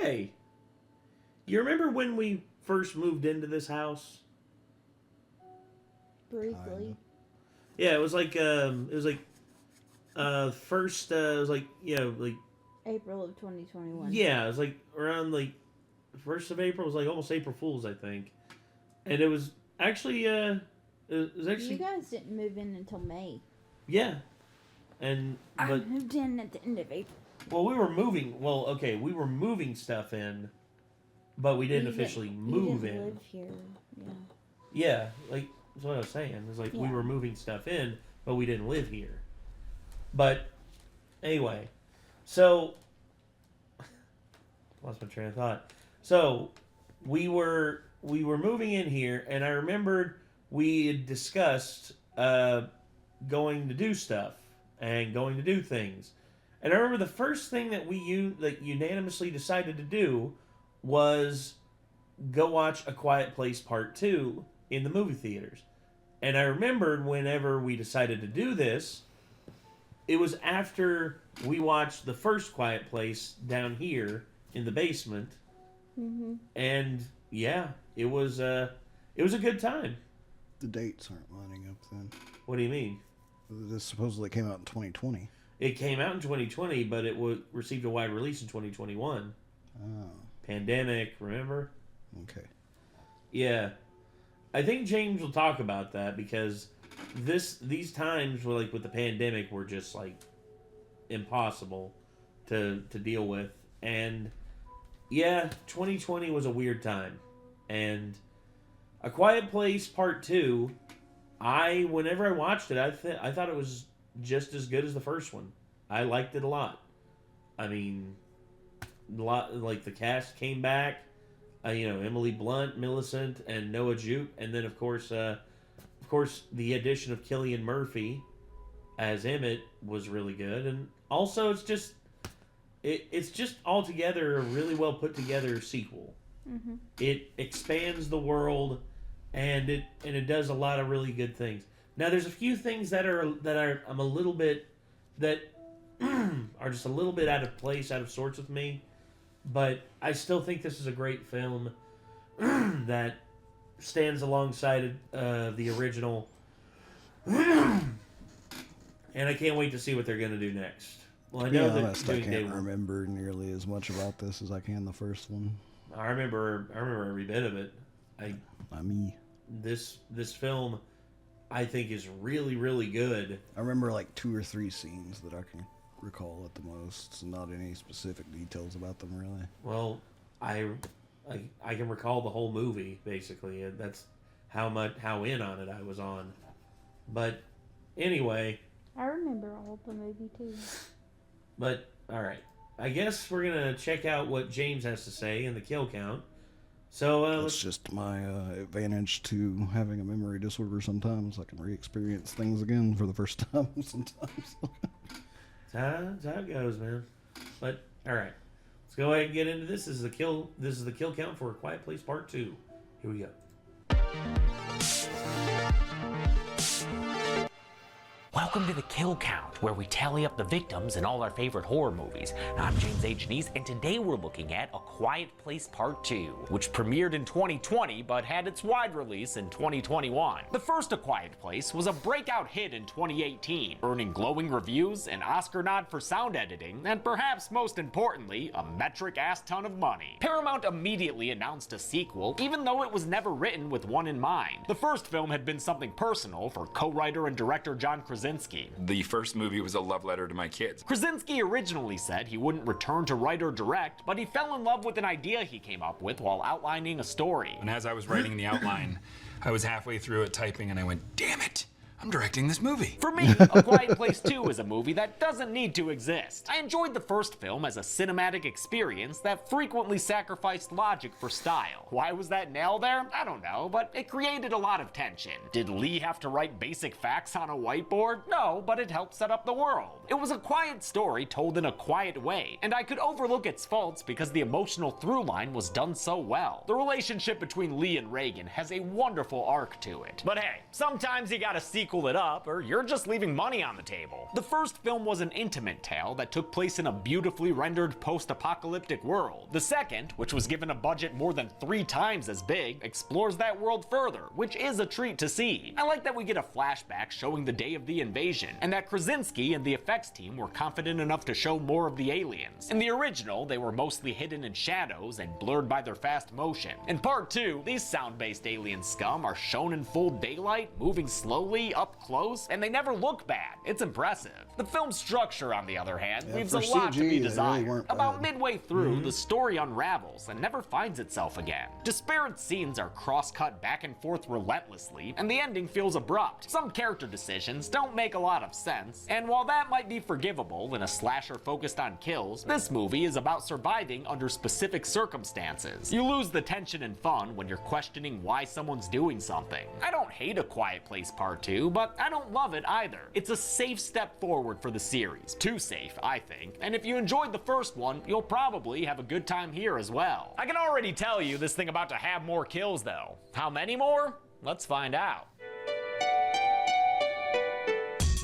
Hey, you remember when we first moved into this house? Briefly. Yeah, it was like first it was like like April of 2021. yeah, it was like around like 1st of April. It was like almost April Fool's, I think, and it was actually it was actually You guys didn't move in until May. yeah, and I but moved in at the end of April. well we were moving. Well, okay, we were moving stuff in, but we didn't officially move you didn't in. Live here. Yeah. Yeah, like that's what I was saying. It's like we Yeah. were moving stuff in, but we didn't live here. But anyway, so lost my train of thought. So we were moving in here, and I remembered we had discussed going to do stuff and going to do things. And I remember the first thing that we unanimously decided to do was go watch A Quiet Place Part 2 in the movie theaters. And I remembered whenever we decided to do this, it was after we watched the first Quiet Place down here in the basement. Mm-hmm. And yeah, it was a good time. The dates aren't lining up then. What do you mean? This supposedly came out in 2020. It came out in 2020, but it received a wide release in 2021. Oh. Pandemic, remember? Okay. Yeah. I think James will talk about that because these times were like with the pandemic were just like impossible to deal with. And yeah, 2020 was a weird time. And A Quiet Place Part 2, whenever I watched it, I thought it was just as good as the first one. I liked it a lot. I mean, a lot, like the cast came back. Emily Blunt, Millicent, and Noah Jupe, and then of course, the addition of Cillian Murphy as Emmett was really good, and also it's just altogether a really well put together sequel. Mm-hmm. It expands the world, and it does a lot of really good things. Now, there's a few things that I'm a little bit that are just a little bit out of place, out of sorts with me. But I still think this is a great film that stands alongside the original. And I can't wait to see what they're going to do next. Well, I know I can't remember nearly as much about this as I can the first one. I remember every bit of it. This film, I think, is really, really good. I remember like 2 or 3 scenes that I can recall at the most, so not any specific details about them really. Well, I can recall the whole movie basically. That's how in on it I was on. But anyway, I remember all of the movie too. But all right, I guess we're gonna check out what James has to say in the kill count. So that's just my advantage to having a memory disorder. Sometimes I can re-experience things again for the first time. Sometimes. That's how it goes, man. But all right, let's go ahead and get into this. This is the kill count for A Quiet Place Part 2. Here we go. Welcome to the Kill Count, where we tally up the victims in all our favorite horror movies. I'm James A. Jenyns, and today we're looking at A Quiet Place Part 2, which premiered in 2020 but had its wide release in 2021. The first A Quiet Place was a breakout hit in 2018, earning glowing reviews, an Oscar nod for sound editing, and perhaps most importantly, a metric ass ton of money. Paramount immediately announced a sequel, even though it was never written with one in mind. The first film had been something personal for co-writer and director John Krasinski. The first movie was a love letter to my kids. Krasinski originally said he wouldn't return to write or direct, but he fell in love with an idea he came up with while outlining a story. And as I was writing the outline, I was halfway through it typing and I went, damn it, I'm directing this movie. For me, A Quiet Place 2 is a movie that doesn't need to exist. I enjoyed the first film as a cinematic experience that frequently sacrificed logic for style. Why was that nail there? I don't know, but it created a lot of tension. Did Lee have to write basic facts on a whiteboard? No, but it helped set up the world. It was a quiet story told in a quiet way, and I could overlook its faults because the emotional through line was done so well. The relationship between Lee and Reagan has a wonderful arc to it. But hey, sometimes you gotta sequel it up, or you're just leaving money on the table. The first film was an intimate tale that took place in a beautifully rendered post-apocalyptic world. The second, which was given a budget more than 3 times as big, explores that world further, which is a treat to see. I like that we get a flashback showing the day of the invasion, and that Krasinski and the effects team were confident enough to show more of the aliens. In the original, they were mostly hidden in shadows and blurred by their fast motion. In part 2, these sound-based alien scum are shown in full daylight, moving slowly, up close, and they never look bad. It's impressive. The film's structure, on the other hand, leaves a lot to be desired. About midway through, the story unravels and never finds itself again. Disparate scenes are cross-cut back and forth relentlessly, and the ending feels abrupt. Some character decisions don't make a lot of sense, and while that might be forgivable in a slasher focused on kills, this movie is about surviving under specific circumstances. You lose the tension and fun when you're questioning why someone's doing something. I don't hate A Quiet Place Part 2, but I don't love it either. It's a safe step forward for the series. Too safe, I think. And if you enjoyed the first one, you'll probably have a good time here as well. I can already tell you this thing about to have more kills though. How many more? Let's find out.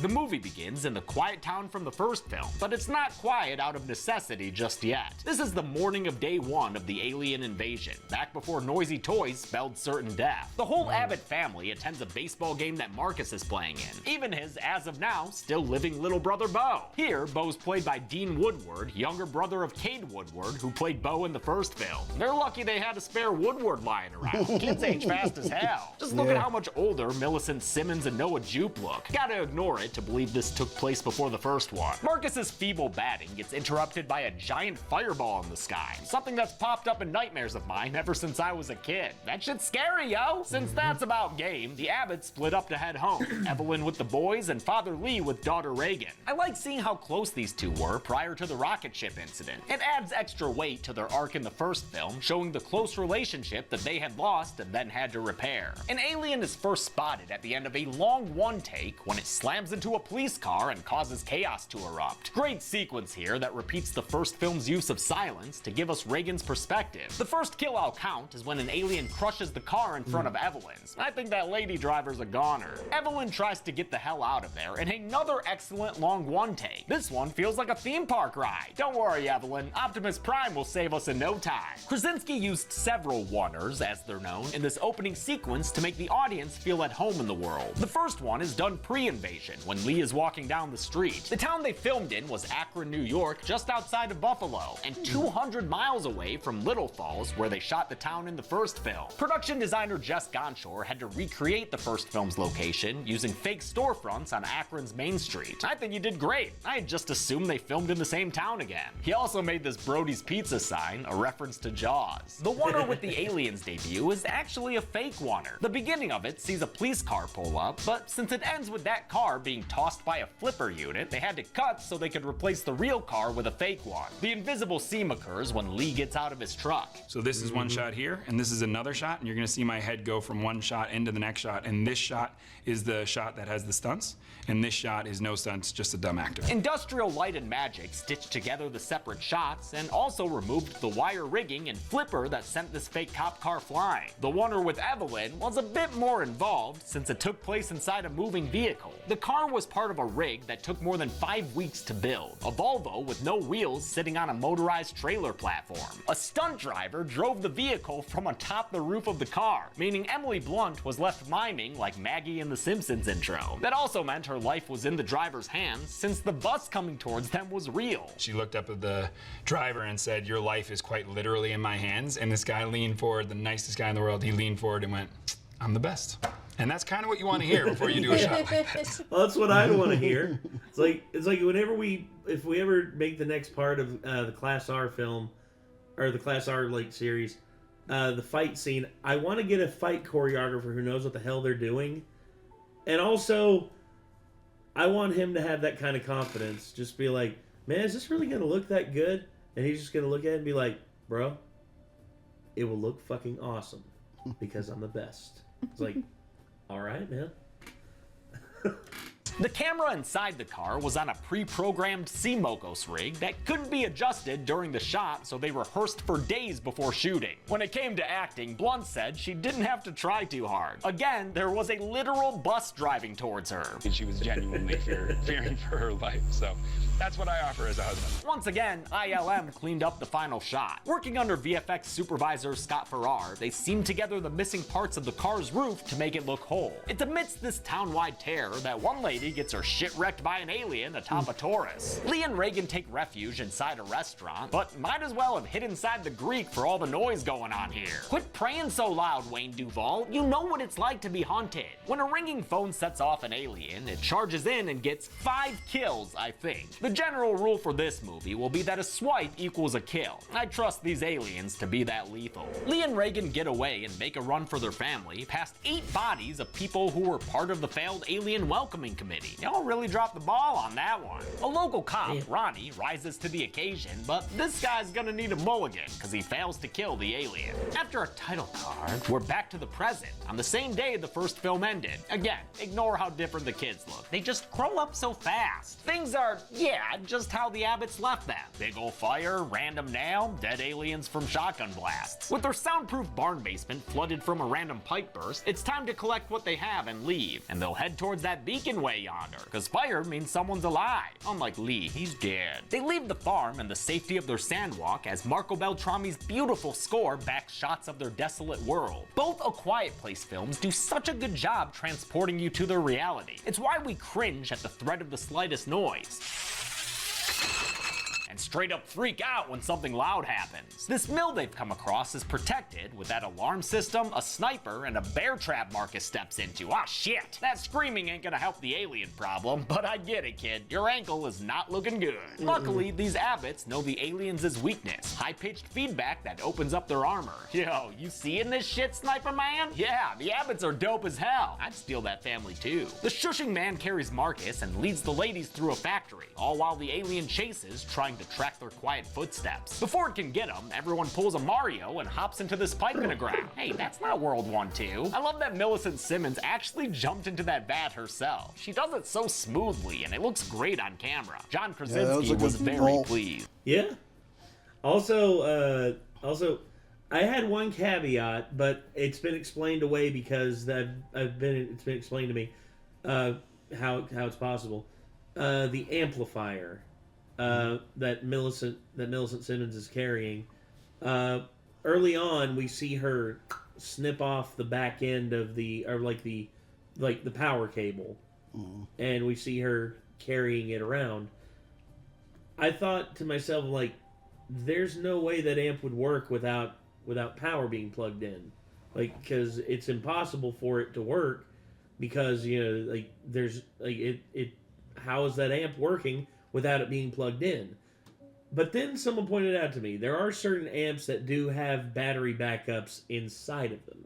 The movie begins in the quiet town from the first film, but it's not quiet out of necessity just yet. This is the morning of day 1 of the alien invasion, back before noisy toys spelled certain death. The whole Abbott family attends a baseball game that Marcus is playing in, even his, as of now, still living little brother Bo. Here, Bo's played by Dean Woodward, younger brother of Cade Woodward, who played Bo in the first film. They're lucky they had a spare Woodward lying around. Kids age fast as hell. Just look at how much older Millicent Simmons and Noah Jupe look. Gotta ignore it to believe this took place before the first one. Marcus's feeble batting gets interrupted by a giant fireball in the sky, something that's popped up in nightmares of mine ever since I was a kid. That shit's scary, yo! Since that's about game, the Abbotts split up to head home, Evelyn with the boys and Father Lee with daughter Reagan. I like seeing how close these two were prior to the rocket ship incident. It adds extra weight to their arc in the first film, showing the close relationship that they had lost and then had to repair. An alien is first spotted at the end of a long one take when it slams into a police car and causes chaos to erupt. Great sequence here that repeats the first film's use of silence to give us Reagan's perspective. The first kill I'll count is when an alien crushes the car in front of Evelyn's. I think that lady driver's a goner. Evelyn tries to get the hell out of there, and another excellent long one take. This one feels like a theme park ride. Don't worry, Evelyn, Optimus Prime will save us in no time. Krasinski used several oneers, as they're known, in this opening sequence to make the audience feel at home in the world. The first one is done pre-invasion, when Lee is walking down the street. The town they filmed in was Akron, New York, just outside of Buffalo, and 200 miles away from Little Falls, where they shot the town in the first film. Production designer Jess Gonshore had to recreate the first film's location using fake storefronts on Akron's Main Street. I think he did great. I had just assumed they filmed in the same town again. He also made this Brody's Pizza sign, a reference to Jaws. The oneer with the aliens debut is actually a fake oneer. The beginning of it sees a police car pull up, but since it ends with that car being tossed by a flipper unit, they had to cut so they could replace the real car with a fake one. The invisible seam occurs when Lee gets out of his truck. So this is one shot here, and this is another shot, and you're gonna see my head go from one shot into the next shot, and this shot is the shot that has the stunts, and this shot is no stunts, just a dumb actor. Industrial Light and Magic stitched together the separate shots and also removed the wire rigging and flipper that sent this fake cop car flying. The oneer with Evelyn was a bit more involved since it took place inside a moving vehicle. The car was part of a rig that took more than 5 weeks to build, a Volvo with no wheels sitting on a motorized trailer platform. A stunt driver drove the vehicle from atop the roof of the car, meaning Emily Blunt was left miming like Maggie in the Simpsons intro. That also meant her life was in the driver's hands since the bus coming towards them was real. She looked up at the driver and said, "Your life is quite literally in my hands," and this guy leaned forward, the nicest guy in the world, he leaned forward and went, "I'm the best." And that's kind of what you want to hear before you do a shot like this. Well, that's what I want to hear. It's like whenever if we ever make the next part of the Class R film, or the Class R like series, the fight scene, I want to get a fight choreographer who knows what the hell they're doing, and also I want him to have that kind of confidence. Just be like, man, is this really gonna look that good? And he's just gonna look at it and be like, bro, it will look fucking awesome because I'm the best. It's like, all right, man. The camera inside the car was on a pre-programmed CMOCOS rig that couldn't be adjusted during the shot, so they rehearsed for days before shooting. When it came to acting, Blunt said she didn't have to try too hard. Again, there was a literal bus driving towards her. She was genuinely fearing for her life, so that's what I offer as a husband. Once again, ILM cleaned up the final shot. Working under VFX supervisor Scott Farrar, they seamed together the missing parts of the car's roof to make it look whole. It's amidst this town-wide terror that one lady gets her shit wrecked by an alien atop a Taurus. Lee and Reagan take refuge inside a restaurant, but might as well have hid inside the Greek for all the noise going on here. Quit praying so loud, Wayne Duvall. You know what it's like to be hunted. When a ringing phone sets off an alien, it charges in and gets 5 kills, I think. The general rule for this movie will be that a swipe equals a kill. I trust these aliens to be that lethal. Lee and Reagan get away and make a run for their family, past 8 bodies of people who were part of the failed alien welcoming committee. Y'all really dropped the ball on that one. A local cop, Ronnie, rises to the occasion, but this guy's gonna need a mulligan because he fails to kill the alien. After a title card, we're back to the present, on the same day the first film ended. Again, ignore how different the kids look. They just grow up so fast. Things are, just how the Abbotts left them. Big ol' fire, random nail, dead aliens from shotgun blasts. With their soundproof barn basement flooded from a random pipe burst, it's time to collect what they have and leave. And they'll head towards that beacon way yonder, because fire means someone's alive. Unlike Lee, he's dead. They leave the farm and the safety of their sandwalk as Marco Beltrami's beautiful score backs shots of their desolate world. Both A Quiet Place films do such a good job transporting you to their reality. It's why we cringe at the threat of the slightest noise, and straight up freak out when something loud happens. This mill they've come across is protected with that alarm system, a sniper, and a bear trap Marcus steps into. Ah shit! That screaming ain't gonna help the alien problem, but I get it, kid. Your ankle is not looking good. Luckily, these Abbotts know the aliens' weakness, high-pitched feedback that opens up their armor. Yo, you seeing this shit, Sniper Man? Yeah, the Abbotts are dope as hell. I'd steal that family too. The shushing man carries Marcus and leads the ladies through a factory, all while the alien chases, trying to track their quiet footsteps. Before it can get them, everyone pulls a Mario and hops into this pipe in the ground. Hey, that's not World War II. I love that Millicent Simmons actually jumped into that vat herself. She does it so smoothly, and it looks great on camera. John Krasinski was very pleased. Yeah. Also, I had one caveat, but it's been explained away because it's been explained to me how it's possible. The amplifier that Millicent Simmons is carrying. Early on, we see her snip off the back end of the power cable, and we see her carrying it around. I thought to myself, like, there's no way that amp would work without power being plugged in, like, because it's impossible for it to work, because how is that amp working without it being plugged in? But then someone pointed out to me, there are certain amps that do have battery backups inside of them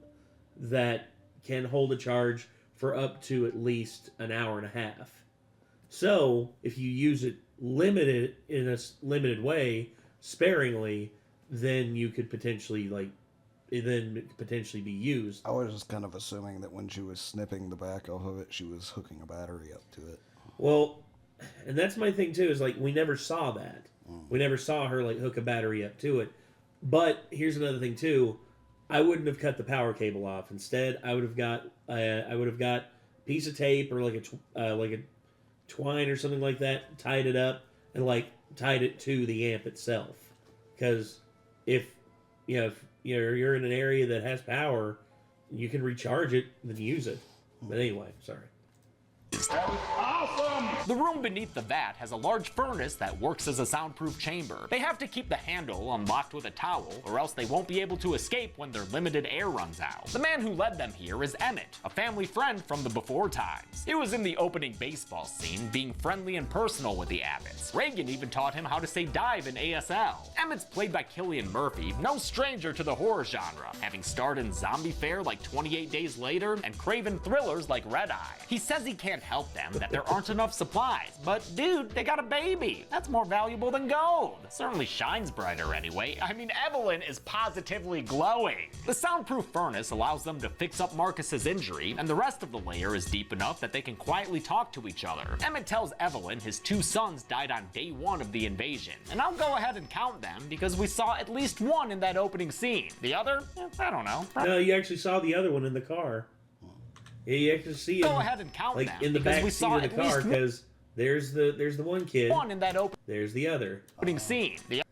that can hold a charge for up to at least an hour and a half. So if you use it limited in a limited way, sparingly, then you could potentially be used. I was just kind of assuming that when she was snipping the back off of it, she was hooking a battery up to it. Well, and that's my thing too, is like, we never saw that. We never saw her like hook a battery up to it. But here's another thing too. I wouldn't have cut the power cable off. Instead, I would have got a piece of tape or like a twine or something like that, tied it up and like tied it to the amp itself. Because if you're in an area that has power, you can recharge it and then use it. But anyway, sorry. That was awesome! The room beneath the vat has a large furnace that works as a soundproof chamber. They have to keep the handle unlocked with a towel, or else they won't be able to escape when their limited air runs out. The man who led them here is Emmett, a family friend from the before times. He was in the opening baseball scene, being friendly and personal with the Abbotts. Reagan even taught him how to say dive in ASL. Emmett's played by Cillian Murphy, no stranger to the horror genre, having starred in Zombie Fair like 28 Days Later and Craven thrillers like Red Eye. He says he can't help them, that there aren't enough support supplies. But dude, they got a baby. That's more valuable than gold. Certainly shines brighter anyway. I mean, Evelyn is positively glowing. The soundproof furnace allows them to fix up Marcus's injury, and the rest of the layer is deep enough that they can quietly talk to each other. Emmett tells Evelyn his 2 sons died on day 1 of the invasion, and I'll go ahead and count them because we saw at least one in that opening scene. The other? I don't know. No, you actually saw the other one in the car. Yeah, you actually see him. Go ahead and count like them in the because back we seat saw of the at car least because there's the one kid. one in that There's the other. opening scene. The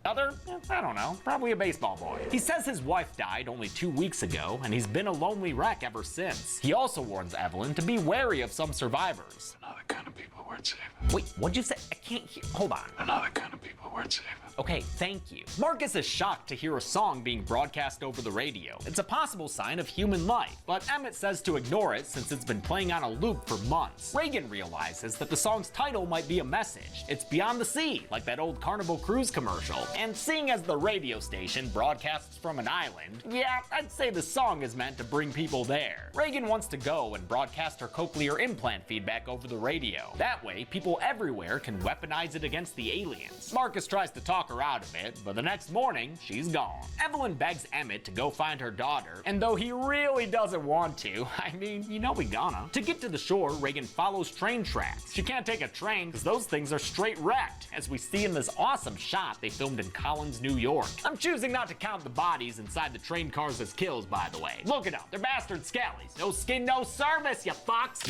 other? I don't know. Probably a baseball boy. He says his wife died only 2 weeks ago, and he's been a lonely wreck ever since. He also warns Evelyn to be wary of some survivors. Another kind of people worth saving. Wait, what'd you say? I can't hear. Hold on. Another kind of people worth saving. Okay, thank you. Marcus is shocked to hear a song being broadcast over the radio. It's a possible sign of human life, but Emmett says to ignore it since it's been playing on a loop for months. Reagan realizes that the song's title might be a message. It's Beyond the Sea, like that old Carnival Cruise commercial. And seeing as the radio station broadcasts from an island, yeah, I'd say the song is meant to bring people there. Reagan wants to go and broadcast her cochlear implant feedback over the radio. That way, people everywhere can weaponize it against the aliens. Marcus tries to talk her out of it, but the next morning, she's gone. Evelyn begs Emmett to go find her daughter, and though he really doesn't want to, I mean, you know we gonna. To get to the shore, Reagan follows train tracks. She can't take a train because those things are straight wrecked, as we see in this awesome shot they filmed in Collins, New York. I'm choosing not to count the bodies inside the train cars as kills, by the way. Look at them, they're bastard scallies. No skin, no service, you fucks.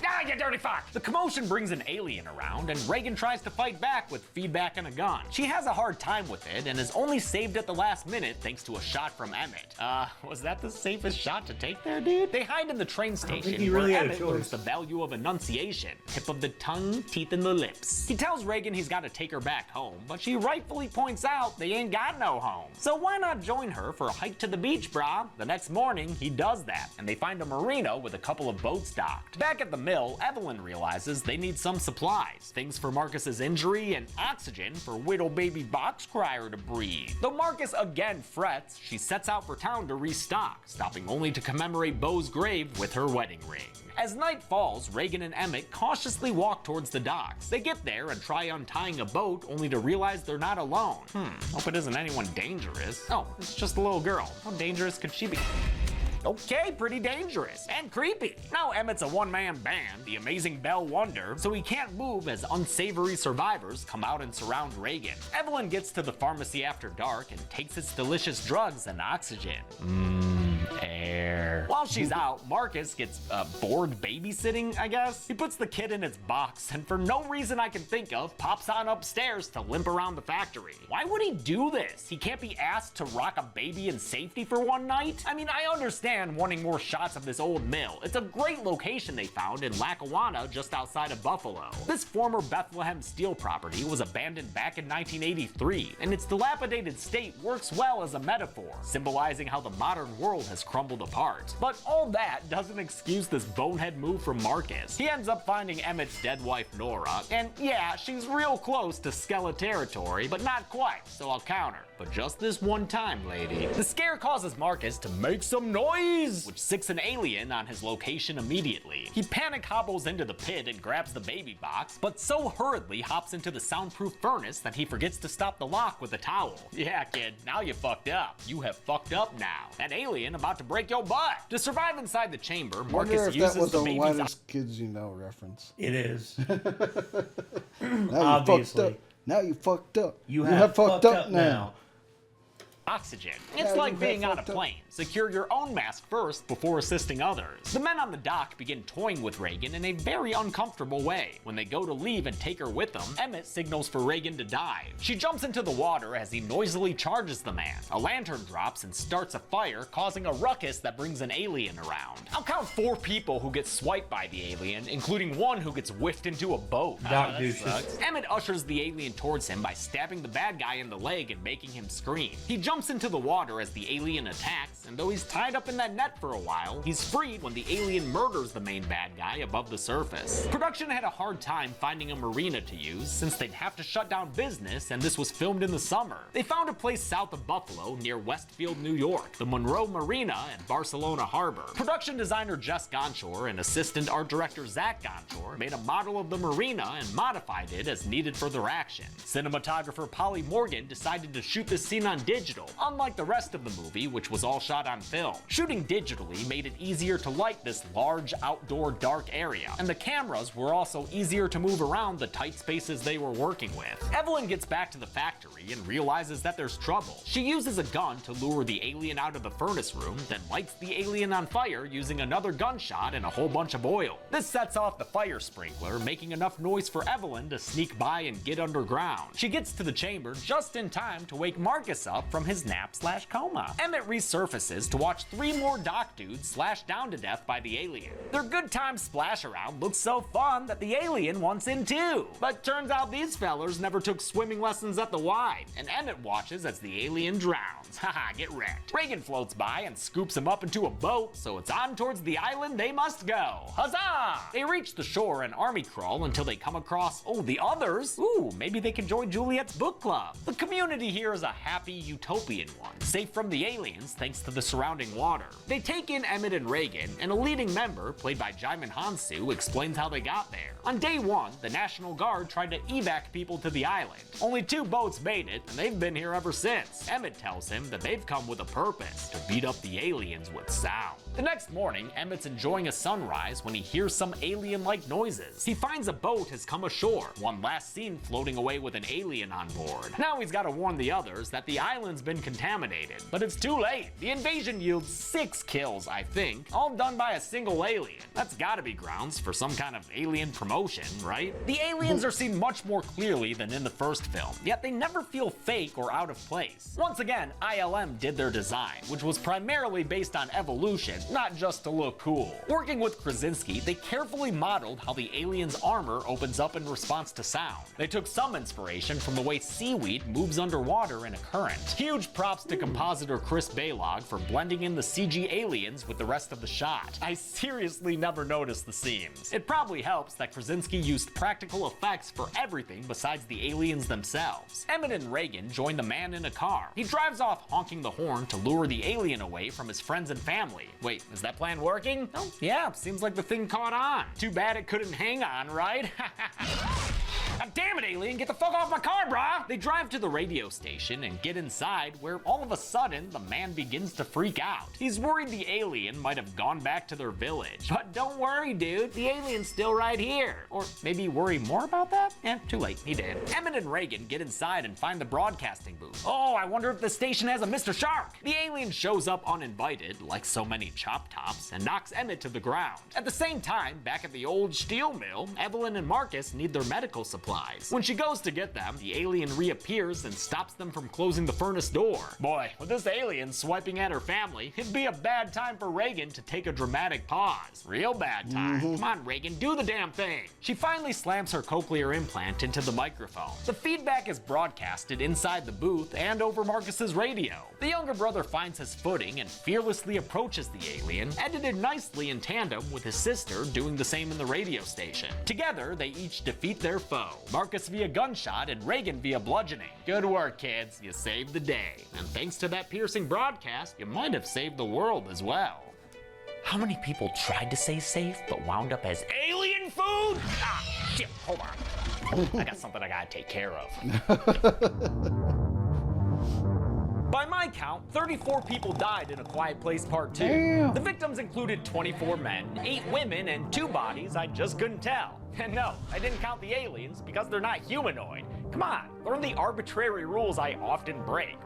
Ah, you dirty fuck. The commotion brings an alien around, and Reagan tries to fight back with feedback and a gun. She has a hard time with it and is only saved at the last minute thanks to a shot from Emmett. Was that the safest shot to take there, dude? They hide in the train station he really where had a Emmett choice. learns the value of enunciation. Tip of the tongue, teeth in the lips. He tells Reagan he's got to take her back home, but she rightfully points out they ain't got no home. So why not join her for a hike to the beach, brah? The next morning, he does that, and they find a marina with a couple of boats docked. Back at the mill, Evelyn realizes they need some supplies. Things for Marcus's injury and oxygen for widow baby box crier to breathe. Though Marcus again frets, she sets out for town to restock, stopping only to commemorate Beau's grave with her wedding ring. As night falls, Reagan and Emmett cautiously walk towards the docks. They get there and try untying a boat, only to realize they're not alone. Hope it isn't anyone dangerous. Oh, it's just a little girl. How dangerous could she be? Okay, pretty dangerous and creepy. Now Emmett's a one-man band, the Amazing Bell Wonder, so he can't move as unsavory survivors come out and surround Reagan. Evelyn gets to the pharmacy after dark and takes its delicious drugs and oxygen. Air. While she's out, Marcus gets bored babysitting, I guess. He puts the kid in its box and for no reason I can think of, pops on upstairs to limp around the factory. Why would he do this? He can't be asked to rock a baby in safety for one night? I mean, I understand wanting more shots of this old mill. It's a great location they found in Lackawanna, just outside of Buffalo. This former Bethlehem steel property was abandoned back in 1983, and its dilapidated state works well as a metaphor, symbolizing how the modern world has crumbled apart. But all that doesn't excuse this bonehead move from Marcus. He ends up finding Emmett's dead wife Nora, and yeah, she's real close to Skella territory, but not quite, so I'll counter. But just this one time, lady. The scare causes Marcus to make some noise, which sicks an alien on his location immediately. He panic hobbles into the pit and grabs the baby box, but so hurriedly hops into the soundproof furnace that he forgets to stop the lock with a towel. Yeah, kid, now you fucked up. You have fucked up now. An alien about to break your butt. To survive inside the chamber, Wonder Marcus if uses that was the a baby's Whitest Kids You Know reference. It is. Now Obviously. you fucked up. Now you fucked up. You have fucked up now. oxygen. It's Yeah, like you being got on a fucked up. plane. Secure your own mask first before assisting others. The men on the dock begin toying with Reagan in a very uncomfortable way. When they go to leave and take her with them, Emmett signals for Reagan to dive. She jumps into the water as he noisily charges the man. A lantern drops and starts a fire, causing a ruckus that brings an alien around. I'll count 4 people who get swiped by the alien, including one who gets whiffed into a boat. Doc douches. Emmett ushers the alien towards him by stabbing the bad guy in the leg and making him scream. He jumps jumps into the water as the alien attacks, and though he's tied up in that net for a while, he's freed when the alien murders the main bad guy above the surface. Production had a hard time finding a marina to use since they'd have to shut down business, and this was filmed in the summer. They found a place south of Buffalo near Westfield, New York, the Monroe Marina at Barcelona Harbor. Production designer Jess Gonchor and assistant art director Zach Gonchor made a model of the marina and modified it as needed for their action. Cinematographer Polly Morgan decided to shoot this scene on digital, unlike the rest of the movie, which was all shot on film. Shooting digitally made it easier to light this large outdoor dark area, and the cameras were also easier to move around the tight spaces they were working with. Evelyn gets back to the factory and realizes that there's trouble. She uses a gun to lure the alien out of the furnace room, then lights the alien on fire using another gunshot and a whole bunch of oil. This sets off the fire sprinkler, making enough noise for Evelyn to sneak by and get underground. She gets to the chamber just in time to wake Marcus up from his nap/coma. Emmett resurfaces to watch 3 more dock dudes slashed down to death by the alien. Their good time splash around looks so fun that the alien wants in too. But turns out these fellers never took swimming lessons at the Y, and Emmett watches as the alien drowns. Haha, get wrecked. Reagan floats by and scoops him up into a boat, so it's on towards the island they must go. Huzzah! They reach the shore and army crawl until they come across, the others. Ooh, maybe they can join Juliet's book club. The community here is a happy, utopian one, safe from the aliens thanks to the surrounding water. They take in Emmett and Reagan, and a leading member, played by Jaimin Hansu, explains how they got there. On day 1, the National Guard tried to evac people to the island. Only 2 boats made it, and they've been here ever since. Emmett tells him that they've come with a purpose, to beat up the aliens with sound. The next morning, Emmett's enjoying a sunrise when he hears some alien-like noises. He finds a boat has come ashore, one last seen floating away with an alien on board. Now he's got to warn the others that the island's been contaminated, but it's too late. The invasion yields 6 kills, I think, all done by a single alien. That's gotta be grounds for some kind of alien promotion, right? The aliens are seen much more clearly than in the first film, yet they never feel fake or out of place. Once again, ILM did their design, which was primarily based on evolution, not just to look cool. Working with Krasinski, they carefully modeled how the alien's armor opens up in response to sound. They took some inspiration from the way seaweed moves underwater in a current. Huge props to compositor Chris Baylog for blending in the CG aliens with the rest of the shot. I seriously never noticed the seams. It probably helps that Krasinski used practical effects for everything besides the aliens themselves. Emmett and Reagan join the man in a car. He drives off honking the horn to lure the alien away from his friends and family. Wait, is that plan working? Oh, yeah, seems like the thing caught on. Too bad it couldn't hang on, right? God damn it, alien, get the fuck off my car, brah! They drive to the radio station and get inside, where all of a sudden, the man begins to freak out. He's worried the alien might have gone back to their village. But don't worry, dude, the alien's still right here. Or maybe worry more about that? Too late, he did. Emmett and Reagan get inside and find the broadcasting booth. Oh, I wonder if the station has a Mr. Shark. The alien shows up uninvited, like so many chop tops, and knocks Emmett to the ground. At the same time, back at the old steel mill, Evelyn and Marcus need their medical supplies. When she goes to get them, the alien reappears and stops them from closing the furnace door. Boy, with this alien swiping at her family, it'd be a bad time for Reagan to take a dramatic pause. Real bad time. Come on, Reagan, do the damn thing. She finally slams her cochlear implant into the microphone. The feedback is broadcasted inside the booth and over Marcus's radio. The younger brother finds his footing and fearlessly approaches the alien, edited nicely in tandem with his sister doing the same in the radio station. Together, they each defeat their foe. Marcus via gunshot and Reagan via bludgeoning. Good work, kids. You saved the day. And thanks to that piercing broadcast, you might have saved the world as well. How many people tried to stay safe but wound up as alien food? Ah, shit, hold on. I got something I gotta take care of. By my count, 34 people died in A Quiet Place Part 2. Damn. The victims included 24 men, 8 women, and 2 bodies I just couldn't tell. And no, I didn't count the aliens because they're not humanoid. Come on, learn the arbitrary rules I often break.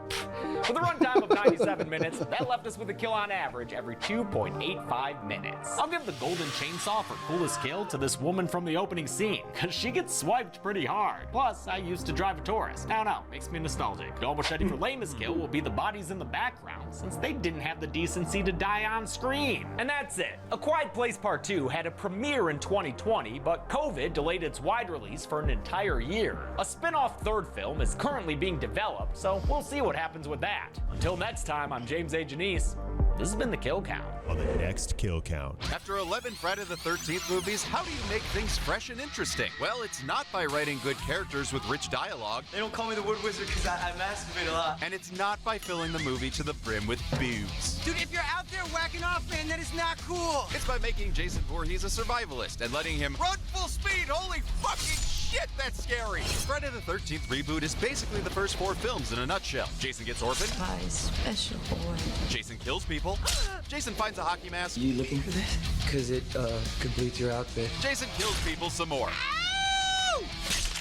With a runtime of 97 minutes, that left us with a kill on average every 2.85 minutes. I'll give the golden chainsaw for coolest kill to this woman from the opening scene, cause she gets swiped pretty hard. Plus, I used to drive a Taurus. I don't know, makes me nostalgic. Dual machete for lamest kill will be the bodies in the background, since they didn't have the decency to die on screen. And that's it. A Quiet Place Part 2 had a premiere in 2020, but COVID delayed its wide release for an entire year. A spin-off third film is currently being developed, so we'll see what happens with that. Until next time, I'm James A. Jenyns. This has been The Kill Count. On the next Kill Count. After 11 Friday the 13th movies, how do you make things fresh and interesting? Well, it's not by writing good characters with rich dialogue. They don't call me the Wood Wizard because I masturbate a lot. And it's not by filling the movie to the brim with boobs. Dude, if you're out there whacking off, man, that is not cool. It's by making Jason Voorhees a survivalist and letting him run full speed. Holy fucking shit, that's scary. Friday the 13th reboot is basically the first 4 films in a nutshell. Jason gets orphaned. My special boy. Jason kills people. Jason finds a hockey mask. You looking for this? Because it completes your outfit. Jason kills people some more. Ow!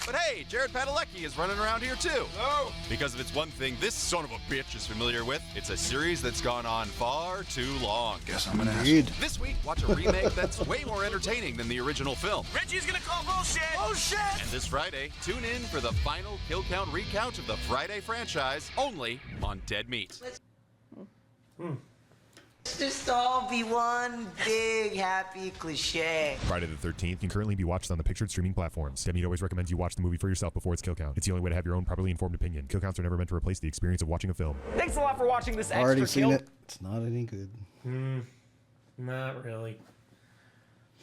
But hey, Jared Padalecki is running around here too. No! Because if it's one thing this son of a bitch is familiar with, it's a series that's gone on far too long. Guess I'm gonna Indeed. This week, watch a remake that's way more entertaining than the original film. Reggie's gonna call bullshit! Bullshit! And this Friday, tune in for the final Kill Count recount of the Friday franchise, only on Dead Meat. Let's just all be one big happy cliche. Friday the 13th can currently be watched on the pictured streaming platforms. Dead Meat always recommends you watch the movie for yourself before its kill count. It's the only way to have your own properly informed opinion. Kill counts are never meant to replace the experience of watching a film. Thanks a lot for watching this extra Already seen Kill. it. It's not any good. Not really.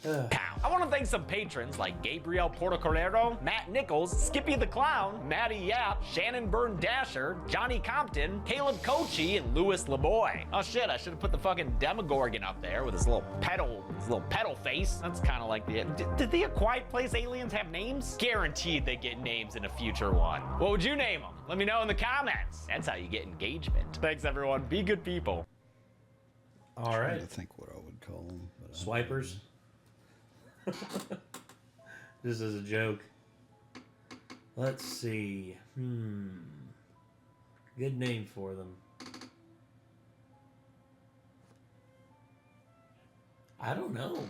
I want to thank some patrons like Gabriel Portocarrero, Matt Nichols, Skippy the Clown, Maddie Yap, Shannon Byrne Dasher, Johnny Compton, Caleb Kochi, and Louis LeBoy. Oh shit, I should have put the fucking Demogorgon up there with his little pedal face. That's kind of like the... Did the A Quiet Place aliens have names? Guaranteed they get names in a future one. What would you name them? Let me know in the comments. That's how you get engagement. Thanks everyone, be good people. All I right. think what I would call them. Swipers. This is a joke. Let's see. Good name for them. I don't know.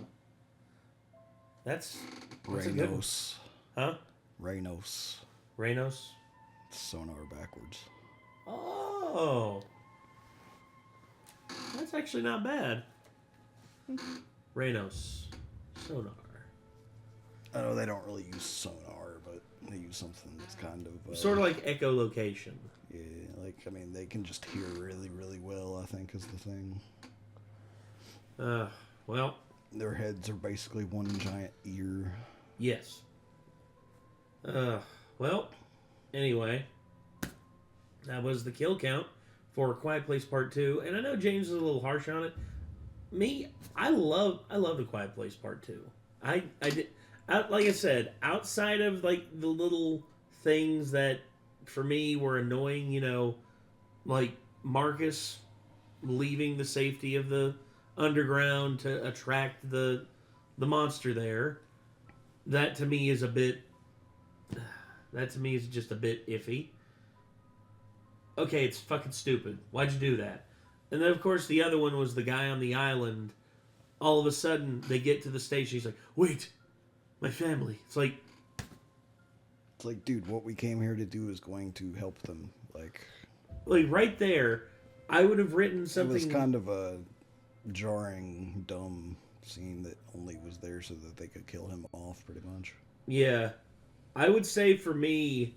That's a good one. Reynos. Huh? Reynos. Reynos? Sonar backwards. Oh. That's actually not bad. Reynos. Sonar. I know they don't really use sonar, but they use something that's kind of... Sort of like echolocation. Yeah, like, I mean, they can just hear really, really well, I think, is the thing. Well... Their heads are basically one giant ear. Yes. Well, anyway, that was the kill count for Quiet Place Part 2. And I know James is a little harsh on it. Me, I love the Quiet Place Part 2. I did, like I said, outside of like the little things that for me were annoying, you know, like Marcus leaving the safety of the underground to attract the monster there. That to me is just a bit iffy. Okay, it's fucking stupid. Why'd you do that? And then of course the other one was the guy on the island. All of a sudden they get to the station. He's like, "Wait, my family." It's like, dude, what we came here to do is going to help them. Like right there, I would have written something. It was kind of a jarring, dumb scene that only was there so that they could kill him off, pretty much. Yeah. I would say for me,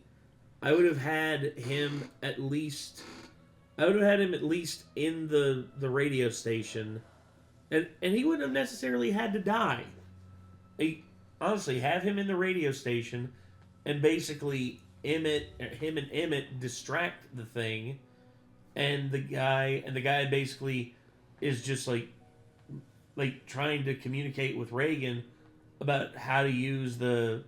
I would have had him at least in the radio station, and he wouldn't have necessarily had to die. Honestly, have him in the radio station, and basically him and Emmett distract the thing, and the guy basically is just like trying to communicate with Reagan about how to use the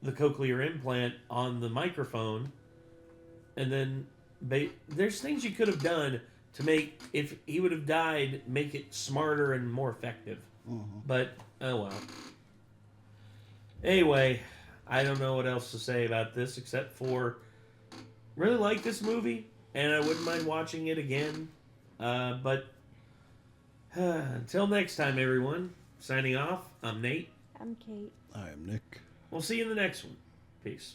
cochlear implant on the microphone, and then there's things you could have done to make, if he would have died, make it smarter and more effective. But oh well. Anyway, I don't know what else to say about this except for really like this movie and I wouldn't mind watching it again. But until next time, everyone. Signing off. I'm Nate. I'm Kate. I am Nick. We'll see you in the next one. Peace.